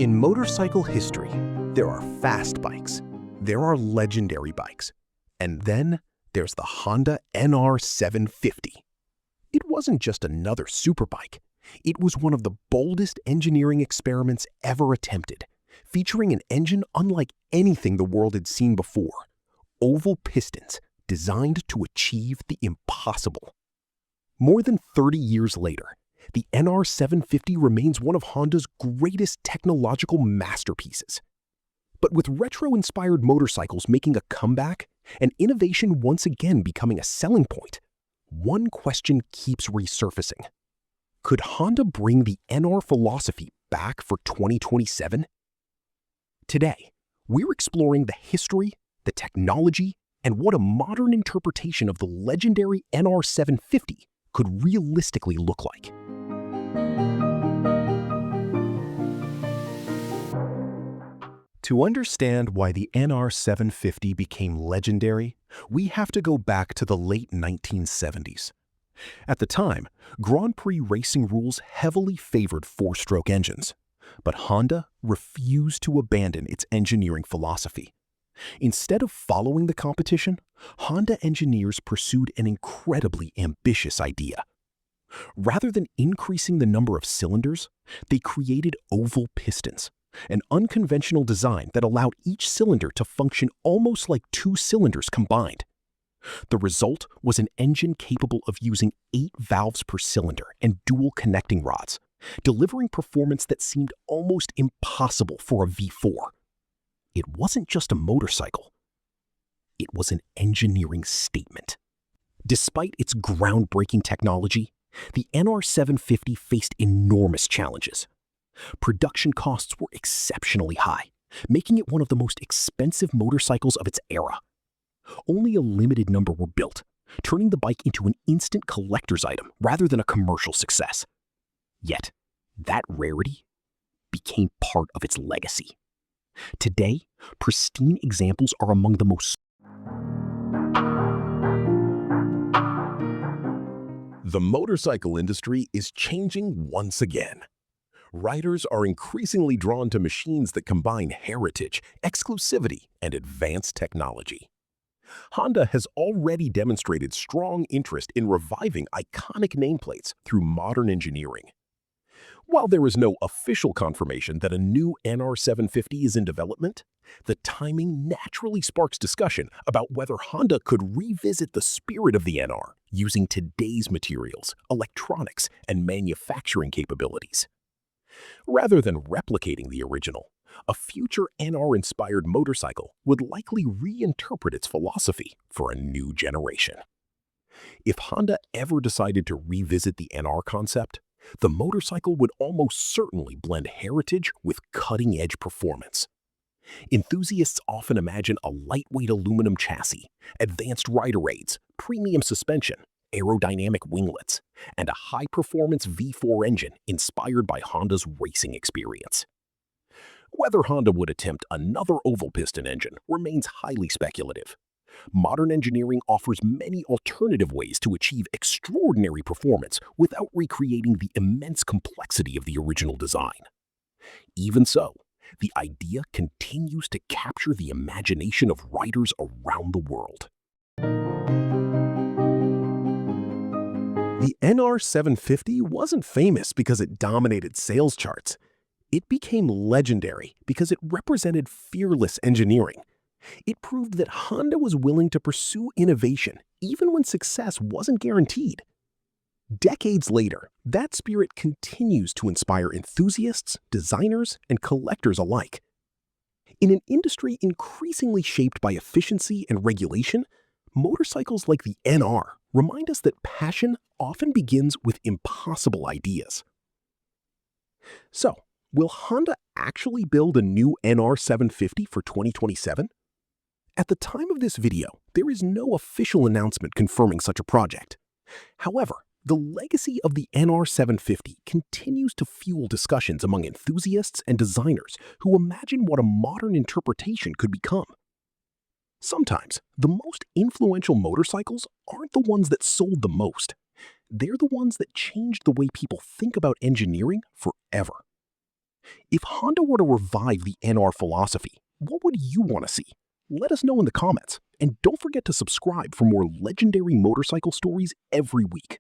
In motorcycle history, there are fast bikes, there are legendary bikes, and then there's the Honda NR750. It wasn't just another superbike. It was one of the boldest engineering experiments ever attempted, featuring an engine unlike anything the world had seen before, oval pistons designed to achieve the impossible. More than 30 years later, the NR750 remains one of Honda's greatest technological masterpieces. But with retro-inspired motorcycles making a comeback and innovation once again becoming a selling point, one question keeps resurfacing. Could Honda bring the NR philosophy back for 2027? Today, we're exploring the history, the technology, and what a modern interpretation of the legendary NR750 could realistically look like. To understand why the NR750 became legendary, we have to go back to the late 1970s. At the time, Grand Prix racing rules heavily favored four-stroke engines, but Honda refused to abandon its engineering philosophy. Instead of following the competition, Honda engineers pursued an incredibly ambitious idea. Rather than increasing the number of cylinders, they created oval pistons, an unconventional design that allowed each cylinder to function almost like two cylinders combined. The result was an engine capable of using 8 valves per cylinder and dual connecting rods, delivering performance that seemed almost impossible for a V4. It wasn't just a motorcycle. It was an engineering statement. Despite its groundbreaking technology, the NR750 faced enormous challenges. Production costs were exceptionally high, making it one of the most expensive motorcycles of its era. Only a limited number were built, turning the bike into an instant collector's item rather than a commercial success. Yet, that rarity became part of its legacy. Today, pristine examples are among the most. The motorcycle industry is changing once again. Riders are increasingly drawn to machines that combine heritage, exclusivity, and advanced technology. Honda has already demonstrated strong interest in reviving iconic nameplates through modern engineering. While there is no official confirmation that a new NR750 is in development, the timing naturally sparks discussion about whether Honda could revisit the spirit of the NR using today's materials, electronics, and manufacturing capabilities. Rather than replicating the original, a future NR-inspired motorcycle would likely reinterpret its philosophy for a new generation. If Honda ever decided to revisit the NR concept, the motorcycle would almost certainly blend heritage with cutting-edge performance. Enthusiasts often imagine a lightweight aluminum chassis, advanced rider aids, premium suspension, aerodynamic winglets, and a high-performance V4 engine inspired by Honda's racing experience. Whether Honda would attempt another oval-piston engine remains highly speculative. Modern engineering offers many alternative ways to achieve extraordinary performance without recreating the immense complexity of the original design. Even so, the idea continues to capture the imagination of riders around the world. The NR750 wasn't famous because it dominated sales charts. It became legendary because it represented fearless engineering. It proved that Honda was willing to pursue innovation even when success wasn't guaranteed. Decades later, that spirit continues to inspire enthusiasts, designers, and collectors alike. In an industry increasingly shaped by efficiency and regulation, motorcycles like the NR remind us that passion often begins with impossible ideas. So, will Honda actually build a new NR750 for 2027? At the time of this video, there is no official announcement confirming such a project. However, the legacy of the NR750 continues to fuel discussions among enthusiasts and designers who imagine what a modern interpretation could become. Sometimes, the most influential motorcycles aren't the ones that sold the most. They're the ones that changed the way people think about engineering forever. If Honda were to revive the NR philosophy, what would you want to see? Let us know in the comments, and don't forget to subscribe for more legendary motorcycle stories every week.